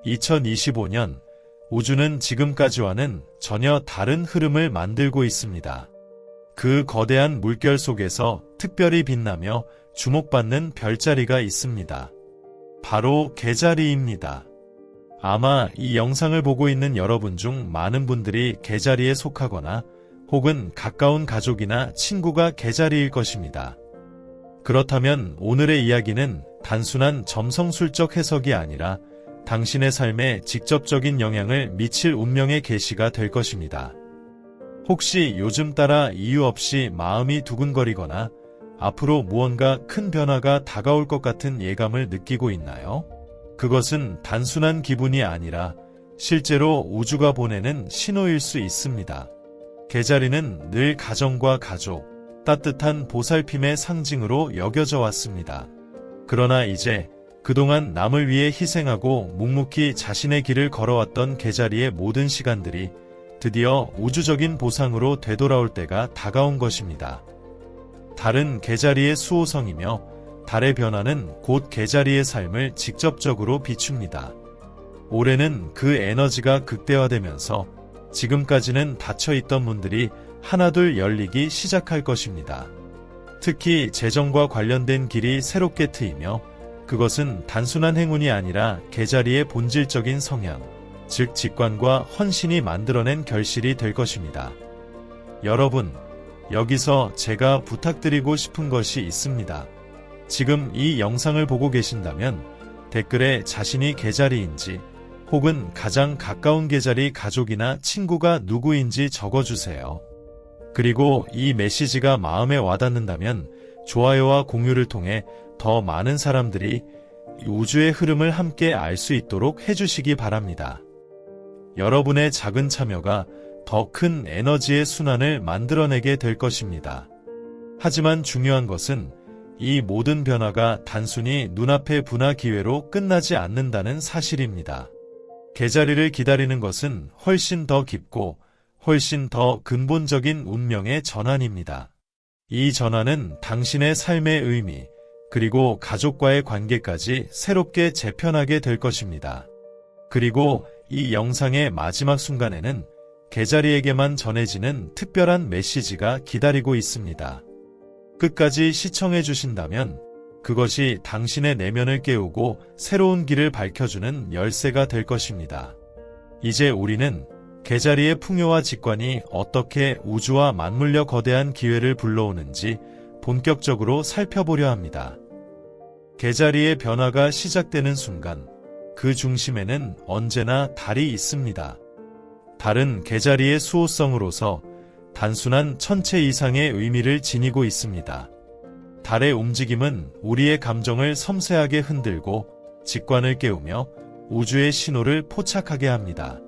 2025년 우주는 지금까지와는 전혀 다른 흐름을 만들고 있습니다. 그 거대한 물결 속에서 특별히 빛나며 주목받는 별자리가 있습니다. 바로 개자리입니다. 아마 이 영상을 보고 있는 여러분 중 많은 분들이 개자리에 속하거나 혹은 가까운 가족이나 친구가 개자리일 것입니다. 그렇다면 오늘의 이야기는 단순한 점성술적 해석이 아니라 당신의 삶에 직접적인 영향을 미칠 운명의 계시가 될 것입니다. 혹시 요즘 따라 이유 없이 마음이 두근거리거나 앞으로 무언가 큰 변화가 다가올 것 같은 예감을 느끼고 있나요? 그것은 단순한 기분이 아니라 실제로 우주가 보내는 신호일 수 있습니다. 개자리는 늘 가정과 가족, 따뜻한 보살핌의 상징으로 여겨져 왔습니다. 그러나 이제 그동안 남을 위해 희생하고 묵묵히 자신의 길을 걸어왔던 개자리의 모든 시간들이 드디어 우주적인 보상으로 되돌아올 때가 다가온 것입니다. 달은 개자리의 수호성이며 달의 변화는 곧 개자리의 삶을 직접적으로 비춥니다. 올해는 그 에너지가 극대화되면서 지금까지는 닫혀있던 문들이 하나둘 열리기 시작할 것입니다. 특히 재정과 관련된 길이 새롭게 트이며 그것은 단순한 행운이 아니라 개자리의 본질적인 성향, 즉 직관과 헌신이 만들어낸 결실이 될 것입니다. 여러분, 여기서 제가 부탁드리고 싶은 것이 있습니다. 지금 이 영상을 보고 계신다면 댓글에 자신이 개자리인지 혹은 가장 가까운 개자리 가족이나 친구가 누구인지 적어주세요. 그리고 이 메시지가 마음에 와닿는다면 좋아요와 공유를 통해 더 많은 사람들이 우주의 흐름을 함께 알 수 있도록 해주시기 바랍니다. 여러분의 작은 참여가 더 큰 에너지의 순환을 만들어내게 될 것입니다. 하지만 중요한 것은 이 모든 변화가 단순히 눈앞의 분화 기회로 끝나지 않는다는 사실입니다. 개자리를 기다리는 것은 훨씬 더 깊고 훨씬 더 근본적인 운명의 전환입니다. 이 전환은 당신의 삶의 의미, 그리고 가족과의 관계까지 새롭게 재편하게 될 것입니다. 그리고 이 영상의 마지막 순간에는 개자리에게만 전해지는 특별한 메시지가 기다리고 있습니다. 끝까지 시청해 주신다면 그것이 당신의 내면을 깨우고 새로운 길을 밝혀주는 열쇠가 될 것입니다. 이제 우리는 개자리의 풍요와 직관이 어떻게 우주와 맞물려 거대한 기회를 불러오는지 본격적으로 살펴보려 합니다. 개자리의 변화가 시작되는 순간 그 중심에는 언제나 달이 있습니다. 달은 개자리의 수호성으로서 단순한 천체 이상의 의미를 지니고 있습니다. 달의 움직임은 우리의 감정을 섬세하게 흔들고 직관을 깨우며 우주의 신호를 포착하게 합니다.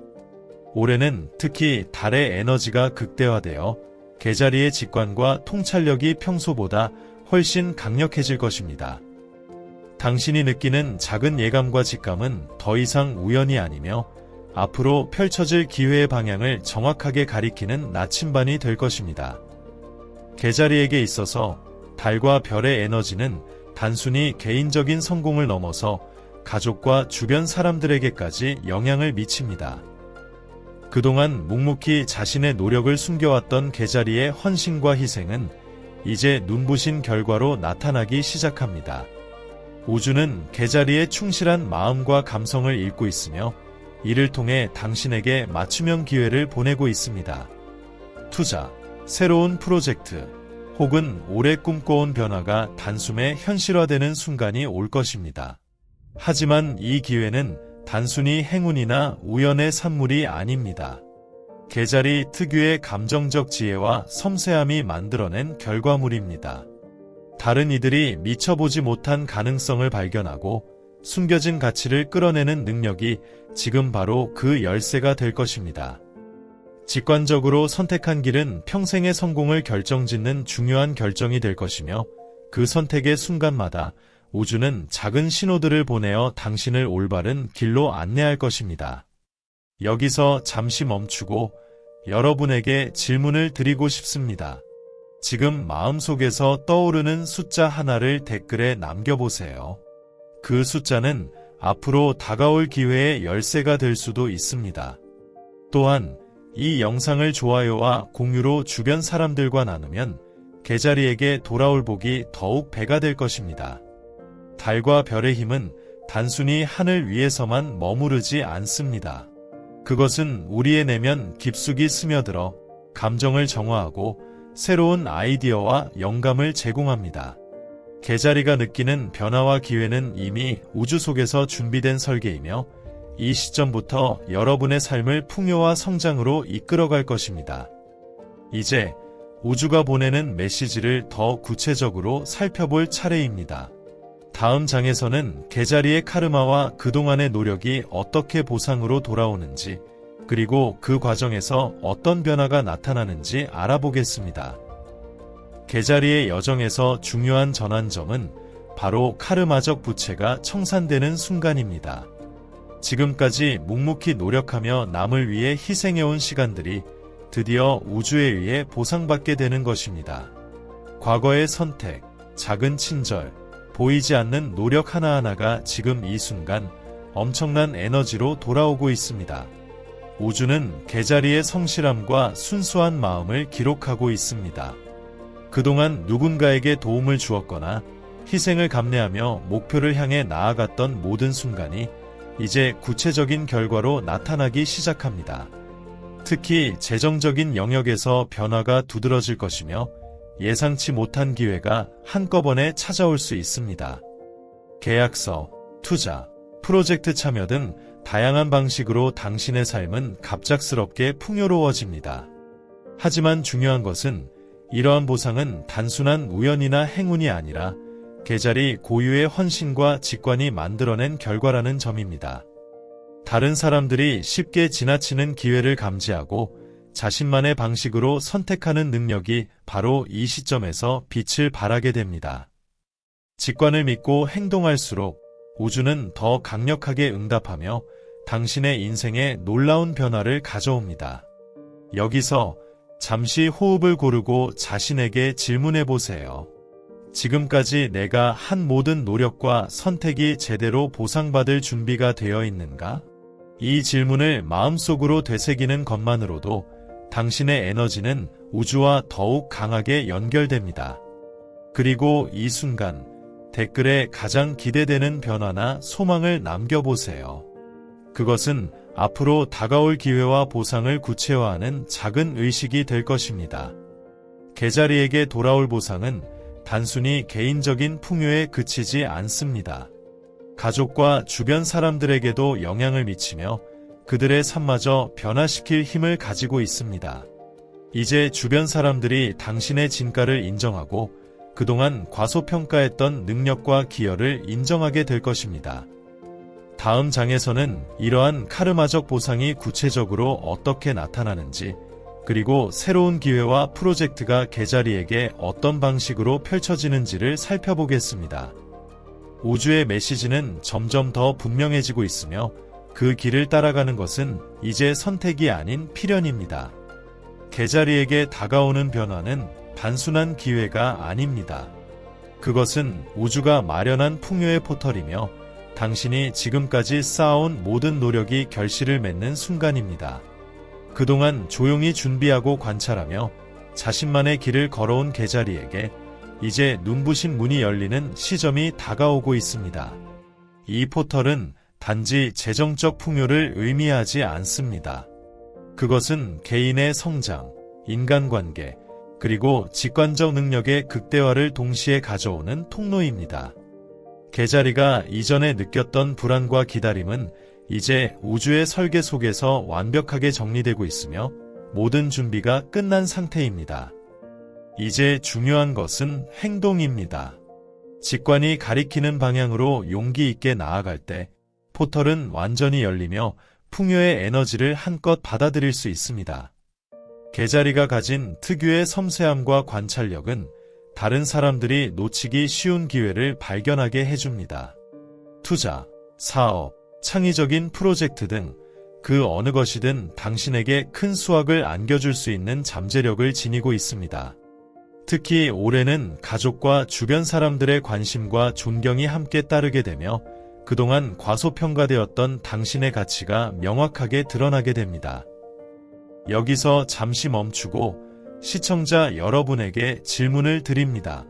올해는 특히 달의 에너지가 극대화되어 개자리의 직관과 통찰력이 평소보다 훨씬 강력해질 것입니다. 당신이 느끼는 작은 예감과 직감은 더 이상 우연이 아니며 앞으로 펼쳐질 기회의 방향을 정확하게 가리키는 나침반이 될 것입니다. 개자리에게 있어서 달과 별의 에너지는 단순히 개인적인 성공을 넘어서 가족과 주변 사람들에게까지 영향을 미칩니다. 그동안 묵묵히 자신의 노력을 숨겨왔던 개자리의 헌신과 희생은 이제 눈부신 결과로 나타나기 시작합니다. 우주는 개자리의 충실한 마음과 감성을 읽고 있으며 이를 통해 당신에게 맞춤형 기회를 보내고 있습니다. 투자, 새로운 프로젝트, 혹은 오래 꿈꿔온 변화가 단숨에 현실화되는 순간이 올 것입니다. 하지만 이 기회는 단순히 행운이나 우연의 산물이 아닙니다. 개자리 특유의 감정적 지혜와 섬세함이 만들어낸 결과물입니다. 다른 이들이 미쳐보지 못한 가능성을 발견하고 숨겨진 가치를 끌어내는 능력이 지금 바로 그 열쇠가 될 것입니다. 직관적으로 선택한 길은 평생의 성공을 결정짓는 중요한 결정이 될 것이며 그 선택의 순간마다 우주는 작은 신호들을 보내어 당신을 올바른 길로 안내할 것입니다. 여기서 잠시 멈추고 여러분에게 질문을 드리고 싶습니다. 지금 마음속에서 떠오르는 숫자 하나를 댓글에 남겨보세요. 그 숫자는 앞으로 다가올 기회의 열쇠가 될 수도 있습니다. 또한 이 영상을 좋아요와 공유로 주변 사람들과 나누면 개자리에게 돌아올 복이 더욱 배가 될 것입니다. 달과 별의 힘은 단순히 하늘 위에서만 머무르지 않습니다. 그것은 우리의 내면 깊숙이 스며들어 감정을 정화하고 새로운 아이디어와 영감을 제공합니다. 개자리가 느끼는 변화와 기회는 이미 우주 속에서 준비된 설계이며 이 시점부터 여러분의 삶을 풍요와 성장으로 이끌어갈 것입니다. 이제 우주가 보내는 메시지를 더 구체적으로 살펴볼 차례입니다. 다음 장에서는 개자리의 카르마와 그동안의 노력이 어떻게 보상으로 돌아오는지, 그리고 그 과정에서 어떤 변화가 나타나는지 알아보겠습니다. 개자리의 여정에서 중요한 전환점은 바로 카르마적 부채가 청산되는 순간입니다. 지금까지 묵묵히 노력하며 남을 위해 희생해온 시간들이 드디어 우주에 의해 보상받게 되는 것입니다. 과거의 선택, 작은 친절, 보이지 않는 노력 하나하나가 지금 이 순간 엄청난 에너지로 돌아오고 있습니다. 우주는 개자리의 성실함과 순수한 마음을 기록하고 있습니다. 그동안 누군가에게 도움을 주었거나 희생을 감내하며 목표를 향해 나아갔던 모든 순간이 이제 구체적인 결과로 나타나기 시작합니다. 특히 재정적인 영역에서 변화가 두드러질 것이며 예상치 못한 기회가 한꺼번에 찾아올 수 있습니다. 계약서, 투자, 프로젝트 참여 등 다양한 방식으로 당신의 삶은 갑작스럽게 풍요로워집니다. 하지만 중요한 것은 이러한 보상은 단순한 우연이나 행운이 아니라 개자리 고유의 헌신과 직관이 만들어낸 결과라는 점입니다. 다른 사람들이 쉽게 지나치는 기회를 감지하고 자신만의 방식으로 선택하는 능력이 바로 이 시점에서 빛을 발하게 됩니다. 직관을 믿고 행동할수록 우주는 더 강력하게 응답하며 당신의 인생에 놀라운 변화를 가져옵니다. 여기서 잠시 호흡을 고르고 자신에게 질문해 보세요. 지금까지 내가 한 모든 노력과 선택이 제대로 보상받을 준비가 되어 있는가? 이 질문을 마음속으로 되새기는 것만으로도 당신의 에너지는 우주와 더욱 강하게 연결됩니다. 그리고 이 순간 댓글에 가장 기대되는 변화나 소망을 남겨보세요. 그것은 앞으로 다가올 기회와 보상을 구체화하는 작은 의식이 될 것입니다. 개자리에게 돌아올 보상은 단순히 개인적인 풍요에 그치지 않습니다. 가족과 주변 사람들에게도 영향을 미치며 그들의 삶마저 변화시킬 힘을 가지고 있습니다. 이제 주변 사람들이 당신의 진가를 인정하고 그동안 과소평가했던 능력과 기여를 인정하게 될 것입니다. 다음 장에서는 이러한 카르마적 보상이 구체적으로 어떻게 나타나는지, 그리고 새로운 기회와 프로젝트가 개자리에게 어떤 방식으로 펼쳐지는지를 살펴보겠습니다. 우주의 메시지는 점점 더 분명해지고 있으며 그 길을 따라가는 것은 이제 선택이 아닌 필연입니다. 개자리에게 다가오는 변화는 단순한 기회가 아닙니다. 그것은 우주가 마련한 풍요의 포털이며 당신이 지금까지 쌓아온 모든 노력이 결실을 맺는 순간입니다. 그동안 조용히 준비하고 관찰하며 자신만의 길을 걸어온 개자리에게 이제 눈부신 문이 열리는 시점이 다가오고 있습니다. 이 포털은 단지 재정적 풍요를 의미하지 않습니다. 그것은 개인의 성장, 인간관계, 그리고 직관적 능력의 극대화를 동시에 가져오는 통로입니다. 개자리가 이전에 느꼈던 불안과 기다림은 이제 우주의 설계 속에서 완벽하게 정리되고 있으며 모든 준비가 끝난 상태입니다. 이제 중요한 것은 행동입니다. 직관이 가리키는 방향으로 용기 있게 나아갈 때 포털은 완전히 열리며 풍요의 에너지를 한껏 받아들일 수 있습니다. 개자리가 가진 특유의 섬세함과 관찰력은 다른 사람들이 놓치기 쉬운 기회를 발견하게 해줍니다. 투자, 사업, 창의적인 프로젝트 등 그 어느 것이든 당신에게 큰 수확을 안겨줄 수 있는 잠재력을 지니고 있습니다. 특히 올해는 가족과 주변 사람들의 관심과 존경이 함께 따르게 되며 그동안 과소평가되었던 당신의 가치가 명확하게 드러나게 됩니다. 여기서 잠시 멈추고 시청자 여러분에게 질문을 드립니다.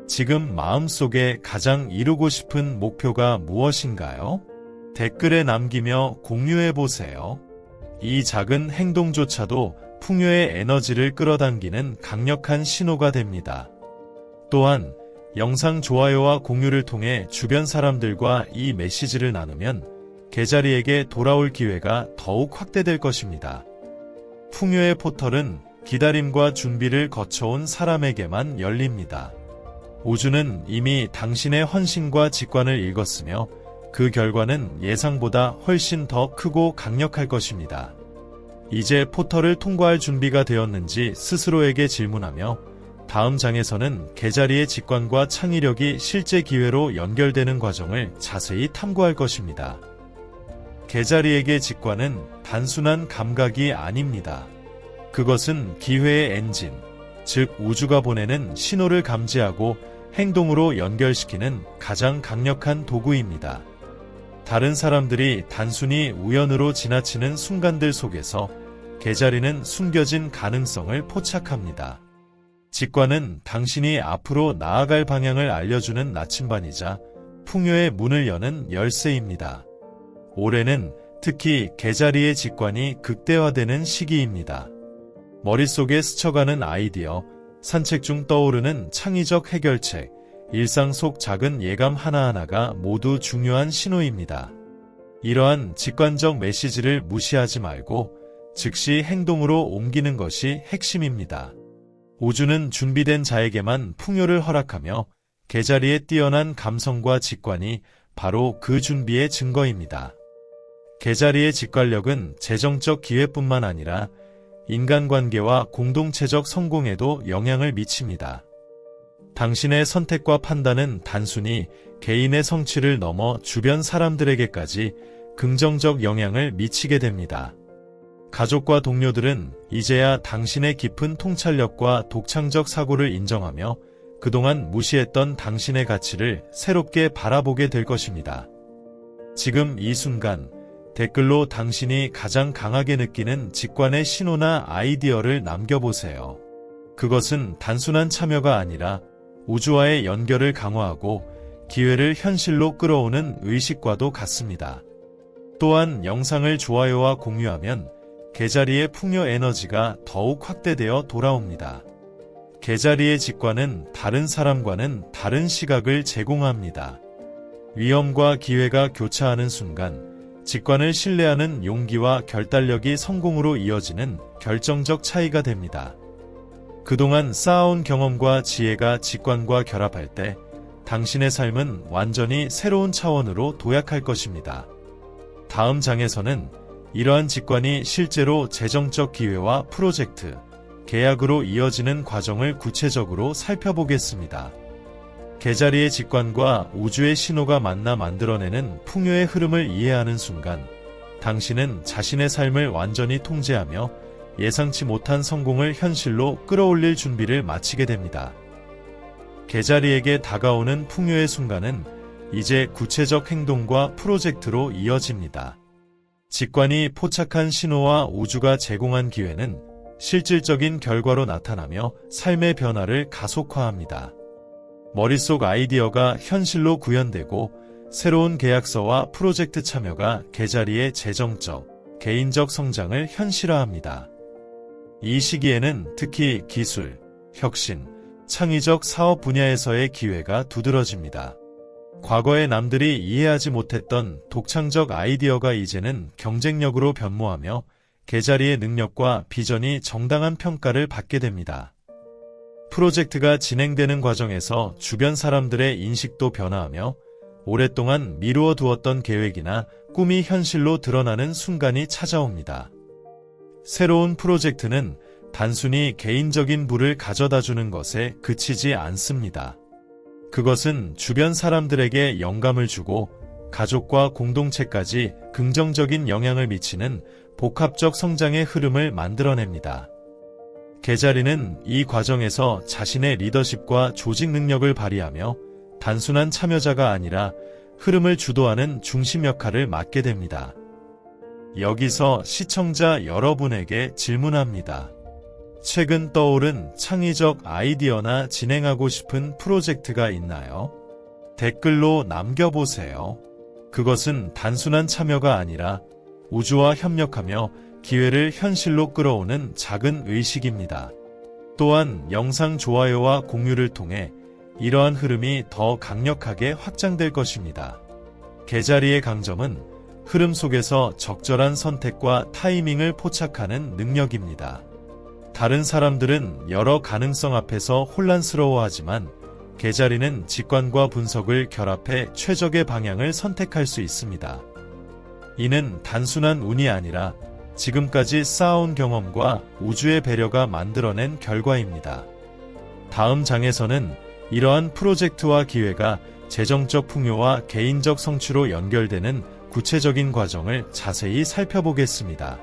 지금 마음속에 가장 이루고 싶은 목표가 무엇인가요? 댓글에 남기며 공유해보세요. 이 작은 행동조차도 풍요의 에너지를 끌어당기는 강력한 신호가 됩니다. 또한 영상 좋아요와 공유를 통해 주변 사람들과 이 메시지를 나누면 개자리에게 돌아올 기회가 더욱 확대될 것입니다. 풍요의 포털은 기다림과 준비를 거쳐온 사람에게만 열립니다. 우주는 이미 당신의 헌신과 직관을 읽었으며 그 결과는 예상보다 훨씬 더 크고 강력할 것입니다. 이제 포털을 통과할 준비가 되었는지 스스로에게 질문하며 다음 장에서는 개자리의 직관과 창의력이 실제 기회로 연결되는 과정을 자세히 탐구할 것입니다. 개자리에게 직관은 단순한 감각이 아닙니다. 그것은 기회의 엔진, 즉 우주가 보내는 신호를 감지하고 행동으로 연결시키는 가장 강력한 도구입니다. 다른 사람들이 단순히 우연으로 지나치는 순간들 속에서 개자리는 숨겨진 가능성을 포착합니다. 직관은 당신이 앞으로 나아갈 방향을 알려주는 나침반이자 풍요의 문을 여는 열쇠입니다. 올해는 특히 개자리의 직관이 극대화되는 시기입니다. 머릿속에 스쳐가는 아이디어, 산책 중 떠오르는 창의적 해결책, 일상 속 작은 예감 하나하나가 모두 중요한 신호입니다. 이러한 직관적 메시지를 무시하지 말고 즉시 행동으로 옮기는 것이 핵심입니다. 우주는 준비된 자에게만 풍요를 허락하며 개자리의 뛰어난 감성과 직관이 바로 그 준비의 증거입니다. 개자리의 직관력은 재정적 기회뿐만 아니라 인간관계와 공동체적 성공에도 영향을 미칩니다. 당신의 선택과 판단은 단순히 개인의 성취를 넘어 주변 사람들에게까지 긍정적 영향을 미치게 됩니다. 가족과 동료들은 이제야 당신의 깊은 통찰력과 독창적 사고를 인정하며 그동안 무시했던 당신의 가치를 새롭게 바라보게 될 것입니다. 지금 이 순간 댓글로 당신이 가장 강하게 느끼는 직관의 신호나 아이디어를 남겨보세요. 그것은 단순한 참여가 아니라 우주와의 연결을 강화하고 기회를 현실로 끌어오는 의식과도 같습니다. 또한 영상을 좋아요와 공유하면 개자리의 풍요 에너지가 더욱 확대되어 돌아옵니다. 개자리의 직관은 다른 사람과는 다른 시각을 제공합니다. 위험과 기회가 교차하는 순간 직관을 신뢰하는 용기와 결단력이 성공으로 이어지는 결정적 차이가 됩니다. 그동안 쌓아온 경험과 지혜가 직관과 결합할 때 당신의 삶은 완전히 새로운 차원으로 도약할 것입니다. 다음 장에서는 이러한 직관이 실제로 재정적 기회와 프로젝트, 계약으로 이어지는 과정을 구체적으로 살펴보겠습니다. 개자리의 직관과 우주의 신호가 만나 만들어내는 풍요의 흐름을 이해하는 순간 당신은 자신의 삶을 완전히 통제하며 예상치 못한 성공을 현실로 끌어올릴 준비를 마치게 됩니다. 개자리에게 다가오는 풍요의 순간은 이제 구체적 행동과 프로젝트로 이어집니다. 직관이 포착한 신호와 우주가 제공한 기회는 실질적인 결과로 나타나며 삶의 변화를 가속화합니다. 머릿속 아이디어가 현실로 구현되고 새로운 계약서와 프로젝트 참여가 개자리의 재정적, 개인적 성장을 현실화합니다. 이 시기에는 특히 기술, 혁신, 창의적 사업 분야에서의 기회가 두드러집니다. 과거에 남들이 이해하지 못했던 독창적 아이디어가 이제는 경쟁력으로 변모하며 개자리의 능력과 비전이 정당한 평가를 받게 됩니다. 프로젝트가 진행되는 과정에서 주변 사람들의 인식도 변화하며 오랫동안 미루어 두었던 계획이나 꿈이 현실로 드러나는 순간이 찾아옵니다. 새로운 프로젝트는 단순히 개인적인 부를 가져다주는 것에 그치지 않습니다. 그것은 주변 사람들에게 영감을 주고 가족과 공동체까지 긍정적인 영향을 미치는 복합적 성장의 흐름을 만들어냅니다. 개자리는 이 과정에서 자신의 리더십과 조직 능력을 발휘하며 단순한 참여자가 아니라 흐름을 주도하는 중심 역할을 맡게 됩니다. 여기서 시청자 여러분에게 질문합니다. 최근 떠오른 창의적 아이디어나 진행하고 싶은 프로젝트가 있나요? 댓글로 남겨보세요. 그것은 단순한 참여가 아니라 우주와 협력하며 기회를 현실로 끌어오는 작은 의식입니다. 또한 영상 좋아요와 공유를 통해 이러한 흐름이 더 강력하게 확장될 것입니다. 개자리의 강점은 흐름 속에서 적절한 선택과 타이밍을 포착하는 능력입니다. 다른 사람들은 여러 가능성 앞에서 혼란스러워하지만 개자리는 직관과 분석을 결합해 최적의 방향을 선택할 수 있습니다. 이는 단순한 운이 아니라 지금까지 쌓아온 경험과 우주의 배려가 만들어낸 결과입니다. 다음 장에서는 이러한 프로젝트와 기회가 재정적 풍요와 개인적 성취로 연결되는 구체적인 과정을 자세히 살펴보겠습니다.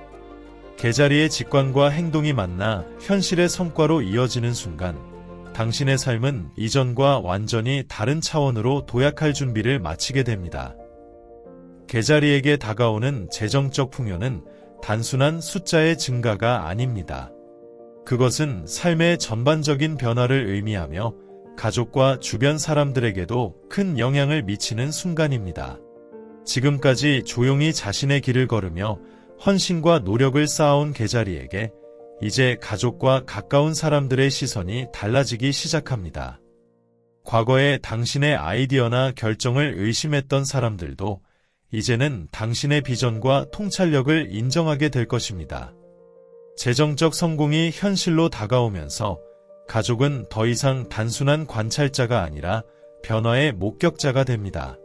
개자리의 직관과 행동이 만나 현실의 성과로 이어지는 순간 당신의 삶은 이전과 완전히 다른 차원으로 도약할 준비를 마치게 됩니다. 개자리에게 다가오는 재정적 풍요는 단순한 숫자의 증가가 아닙니다. 그것은 삶의 전반적인 변화를 의미하며 가족과 주변 사람들에게도 큰 영향을 미치는 순간입니다. 지금까지 조용히 자신의 길을 걸으며 헌신과 노력을 쌓아온 개자리에게 이제 가족과 가까운 사람들의 시선이 달라지기 시작합니다. 과거에 당신의 아이디어나 결정을 의심했던 사람들도 이제는 당신의 비전과 통찰력을 인정하게 될 것입니다. 재정적 성공이 현실로 다가오면서 가족은 더 이상 단순한 관찰자가 아니라 변화의 목격자가 됩니다.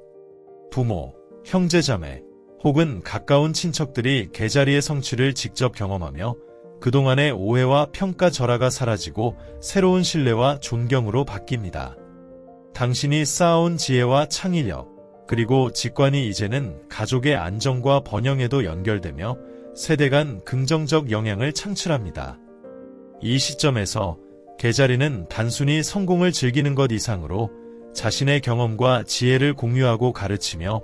부모, 형제자매, 혹은 가까운 친척들이 개자리의 성취를 직접 경험하며 그동안의 오해와 평가절하가 사라지고 새로운 신뢰와 존경으로 바뀝니다. 당신이 쌓아온 지혜와 창의력, 그리고 직관이 이제는 가족의 안정과 번영에도 연결되며 세대 간 긍정적 영향을 창출합니다. 이 시점에서 개자리는 단순히 성공을 즐기는 것 이상으로 자신의 경험과 지혜를 공유하고 가르치며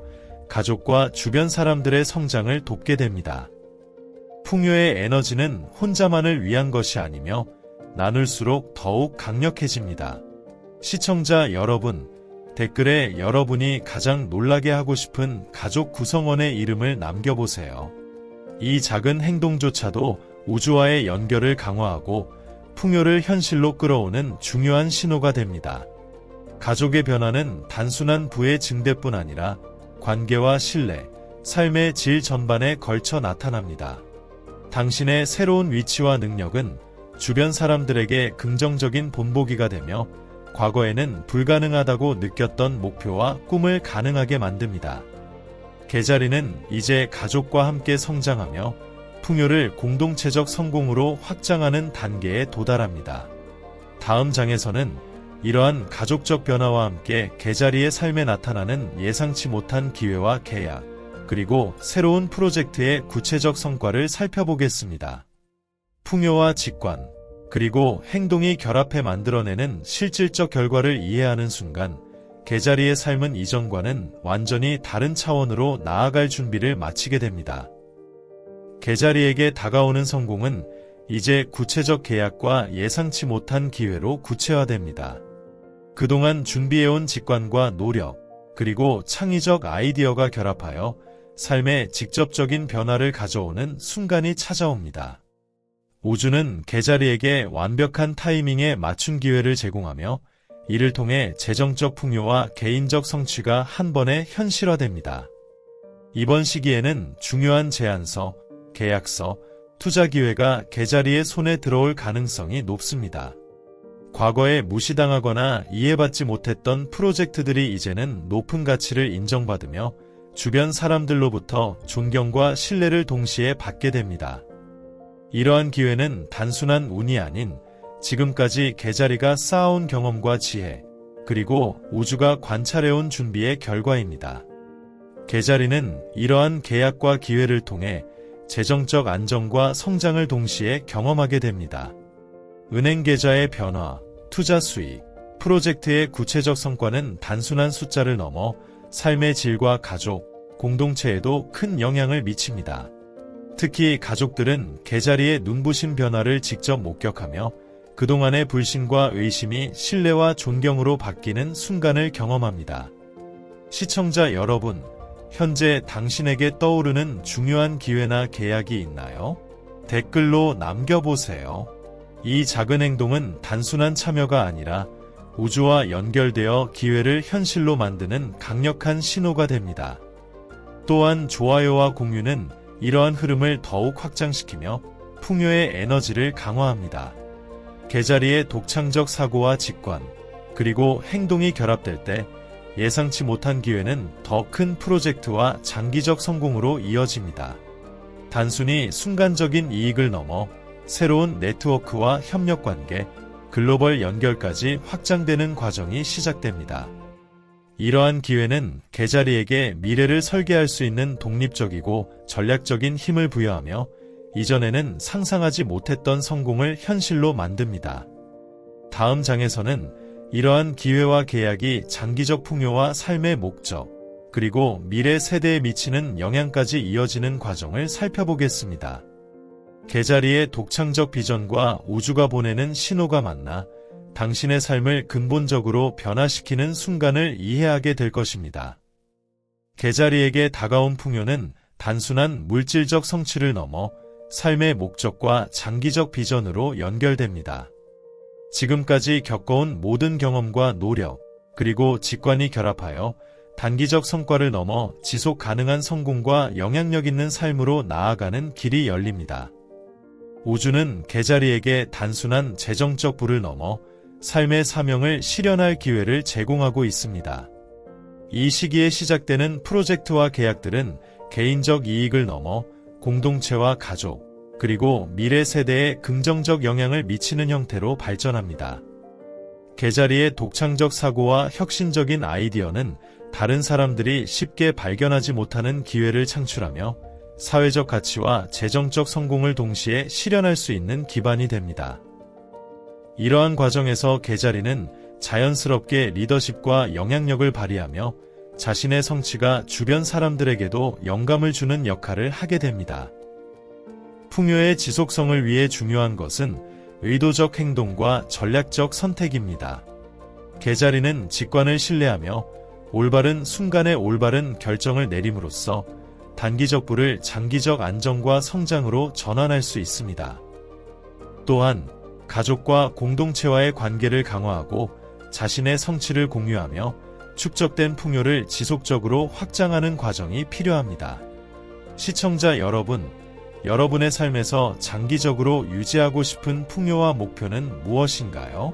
가족과 주변 사람들의 성장을 돕게 됩니다. 풍요의 에너지는 혼자만을 위한 것이 아니며 나눌수록 더욱 강력해집니다. 시청자 여러분, 댓글에 여러분이 가장 놀라게 하고 싶은 가족 구성원의 이름을 남겨보세요. 이 작은 행동조차도 우주와의 연결을 강화하고 풍요를 현실로 끌어오는 중요한 신호가 됩니다. 가족의 변화는 단순한 부의 증대뿐 아니라 관계와 신뢰, 삶의 질 전반에 걸쳐 나타납니다. 당신의 새로운 위치와 능력은 주변 사람들에게 긍정적인 본보기가 되며 과거에는 불가능하다고 느꼈던 목표와 꿈을 가능하게 만듭니다. 개자리는 이제 가족과 함께 성장하며 풍요를 공동체적 성공으로 확장하는 단계에 도달합니다. 다음 장에서는 이러한 가족적 변화와 함께 개자리의 삶에 나타나는 예상치 못한 기회와 계약, 그리고 새로운 프로젝트의 구체적 성과를 살펴보겠습니다. 풍요와 직관, 그리고 행동이 결합해 만들어내는 실질적 결과를 이해하는 순간 개자리의 삶은 이전과는 완전히 다른 차원으로 나아갈 준비를 마치게 됩니다. 개자리에게 다가오는 성공은 이제 구체적 계약과 예상치 못한 기회로 구체화됩니다. 그동안 준비해온 직관과 노력, 그리고 창의적 아이디어가 결합하여 삶에 직접적인 변화를 가져오는 순간이 찾아옵니다. 우주는 개자리에게 완벽한 타이밍에 맞춘 기회를 제공하며 이를 통해 재정적 풍요와 개인적 성취가 한 번에 현실화됩니다. 이번 시기에는 중요한 제안서, 계약서, 투자 기회가 개자리의 손에 들어올 가능성이 높습니다. 과거에 무시당하거나 이해받지 못했던 프로젝트들이 이제는 높은 가치를 인정받으며 주변 사람들로부터 존경과 신뢰를 동시에 받게 됩니다. 이러한 기회는 단순한 운이 아닌 지금까지 개자리가 쌓아온 경험과 지혜, 그리고 우주가 관찰해온 준비의 결과입니다. 개자리는 이러한 계약과 기회를 통해 재정적 안정과 성장을 동시에 경험하게 됩니다. 은행 계좌의 변화, 투자 수익, 프로젝트의 구체적 성과는 단순한 숫자를 넘어 삶의 질과 가족, 공동체에도 큰 영향을 미칩니다. 특히 가족들은 개자리의 눈부신 변화를 직접 목격하며 그동안의 불신과 의심이 신뢰와 존경으로 바뀌는 순간을 경험합니다. 시청자 여러분, 현재 당신에게 떠오르는 중요한 기회나 계약이 있나요? 댓글로 남겨보세요. 이 작은 행동은 단순한 참여가 아니라 우주와 연결되어 기회를 현실로 만드는 강력한 신호가 됩니다. 또한 좋아요와 공유는 이러한 흐름을 더욱 확장시키며 풍요의 에너지를 강화합니다. 개자리의 독창적 사고와 직관, 그리고 행동이 결합될 때 예상치 못한 기회는 더 큰 프로젝트와 장기적 성공으로 이어집니다. 단순히 순간적인 이익을 넘어 새로운 네트워크와 협력 관계, 글로벌 연결까지 확장되는 과정이 시작됩니다. 이러한 기회는 개자리에게 미래를 설계할 수 있는 독립적이고 전략적인 힘을 부여하며 이전에는 상상하지 못했던 성공을 현실로 만듭니다. 다음 장에서는 이러한 기회와 계약이 장기적 풍요와 삶의 목적, 그리고 미래 세대에 미치는 영향까지 이어지는 과정을 살펴보겠습니다. 개자리의 독창적 비전과 우주가 보내는 신호가 만나 당신의 삶을 근본적으로 변화시키는 순간을 이해하게 될 것입니다. 개자리에게 다가온 풍요는 단순한 물질적 성취를 넘어 삶의 목적과 장기적 비전으로 연결됩니다. 지금까지 겪어온 모든 경험과 노력, 그리고 직관이 결합하여 단기적 성과를 넘어 지속 가능한 성공과 영향력 있는 삶으로 나아가는 길이 열립니다. 우주는 개자리에게 단순한 재정적 부를 넘어 삶의 사명을 실현할 기회를 제공하고 있습니다. 이 시기에 시작되는 프로젝트와 계약들은 개인적 이익을 넘어 공동체와 가족, 그리고 미래 세대에 긍정적 영향을 미치는 형태로 발전합니다. 개자리의 독창적 사고와 혁신적인 아이디어는 다른 사람들이 쉽게 발견하지 못하는 기회를 창출하며 사회적 가치와 재정적 성공을 동시에 실현할 수 있는 기반이 됩니다. 이러한 과정에서 개자리는 자연스럽게 리더십과 영향력을 발휘하며 자신의 성취가 주변 사람들에게도 영감을 주는 역할을 하게 됩니다. 풍요의 지속성을 위해 중요한 것은 의도적 행동과 전략적 선택입니다. 개자리는 직관을 신뢰하며 올바른 순간에 올바른 결정을 내림으로써 단기적 부를 장기적 안정과 성장으로 전환할 수 있습니다. 또한 가족과 공동체와의 관계를 강화하고 자신의 성취를 공유하며 축적된 풍요를 지속적으로 확장하는 과정이 필요합니다. 시청자 여러분, 여러분의 삶에서 장기적으로 유지하고 싶은 풍요와 목표는 무엇인가요?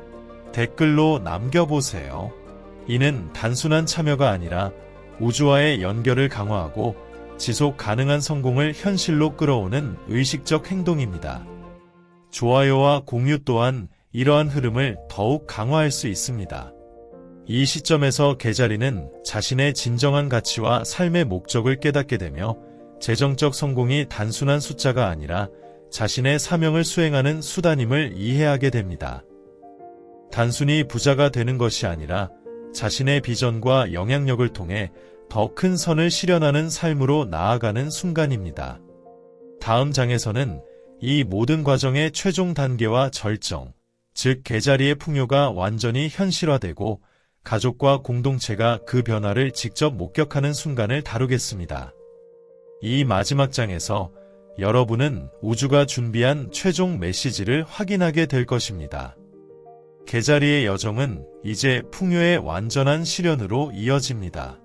댓글로 남겨보세요. 이는 단순한 참여가 아니라 우주와의 연결을 강화하고 지속 가능한 성공을 현실로 끌어오는 의식적 행동입니다. 좋아요와 공유 또한 이러한 흐름을 더욱 강화할 수 있습니다. 이 시점에서 개자리는 자신의 진정한 가치와 삶의 목적을 깨닫게 되며 재정적 성공이 단순한 숫자가 아니라 자신의 사명을 수행하는 수단임을 이해하게 됩니다. 단순히 부자가 되는 것이 아니라 자신의 비전과 영향력을 통해 더 큰 선을 실현하는 삶으로 나아가는 순간입니다. 다음 장에서는 이 모든 과정의 최종 단계와 절정, 즉 개자리의 풍요가 완전히 현실화되고 가족과 공동체가 그 변화를 직접 목격하는 순간을 다루겠습니다. 이 마지막 장에서 여러분은 우주가 준비한 최종 메시지를 확인하게 될 것입니다. 개자리의 여정은 이제 풍요의 완전한 실현으로 이어집니다.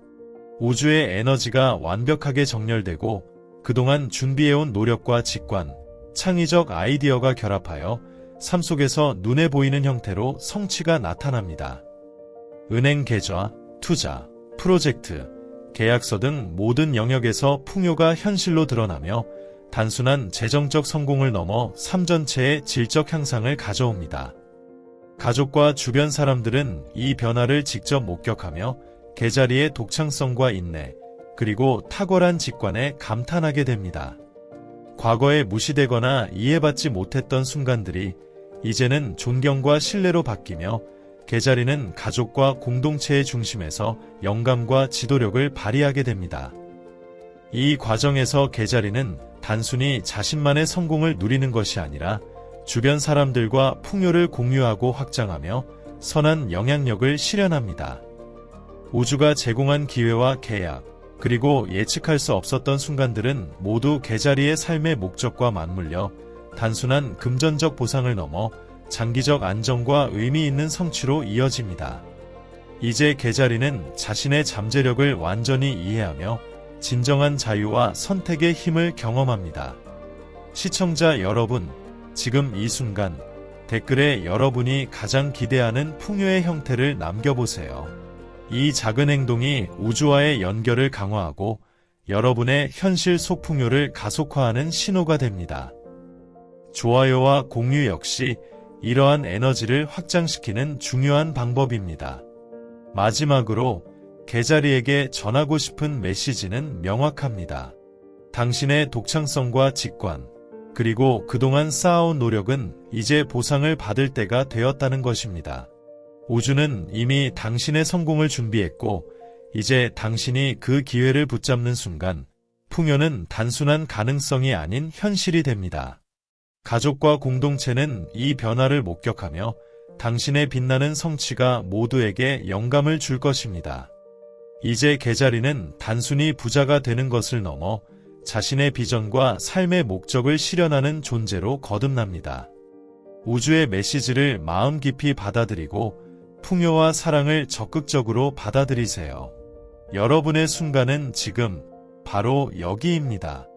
우주의 에너지가 완벽하게 정렬되고 그동안 준비해온 노력과 직관, 창의적 아이디어가 결합하여 삶 속에서 눈에 보이는 형태로 성취가 나타납니다. 은행 계좌, 투자, 프로젝트, 계약서 등 모든 영역에서 풍요가 현실로 드러나며 단순한 재정적 성공을 넘어 삶 전체의 질적 향상을 가져옵니다. 가족과 주변 사람들은 이 변화를 직접 목격하며 개자리의 독창성과 인내, 그리고 탁월한 직관에 감탄하게 됩니다. 과거에 무시되거나 이해받지 못했던 순간들이 이제는 존경과 신뢰로 바뀌며 개자리는 가족과 공동체의 중심에서 영감과 지도력을 발휘하게 됩니다. 이 과정에서 개자리는 단순히 자신만의 성공을 누리는 것이 아니라 주변 사람들과 풍요를 공유하고 확장하며 선한 영향력을 실현합니다. 우주가 제공한 기회와 계약, 그리고 예측할 수 없었던 순간들은 모두 개자리의 삶의 목적과 맞물려 단순한 금전적 보상을 넘어 장기적 안정과 의미 있는 성취로 이어집니다. 이제 개자리는 자신의 잠재력을 완전히 이해하며 진정한 자유와 선택의 힘을 경험합니다. 시청자 여러분, 지금 이 순간 댓글에 여러분이 가장 기대하는 풍요의 형태를 남겨보세요. 이 작은 행동이 우주와의 연결을 강화하고 여러분의 현실 속 풍요를 가속화하는 신호가 됩니다. 좋아요와 공유 역시 이러한 에너지를 확장시키는 중요한 방법입니다. 마지막으로 개자리에게 전하고 싶은 메시지는 명확합니다. 당신의 독창성과 직관, 그리고 그동안 쌓아온 노력은 이제 보상을 받을 때가 되었다는 것입니다. 우주는 이미 당신의 성공을 준비했고, 이제 당신이 그 기회를 붙잡는 순간, 풍요는 단순한 가능성이 아닌 현실이 됩니다. 가족과 공동체는 이 변화를 목격하며 당신의 빛나는 성취가 모두에게 영감을 줄 것입니다. 이제 개자리는 단순히 부자가 되는 것을 넘어 자신의 비전과 삶의 목적을 실현하는 존재로 거듭납니다. 우주의 메시지를 마음 깊이 받아들이고 풍요와 사랑을 적극적으로 받아들이세요. 여러분의 순간은 지금 바로 여기입니다.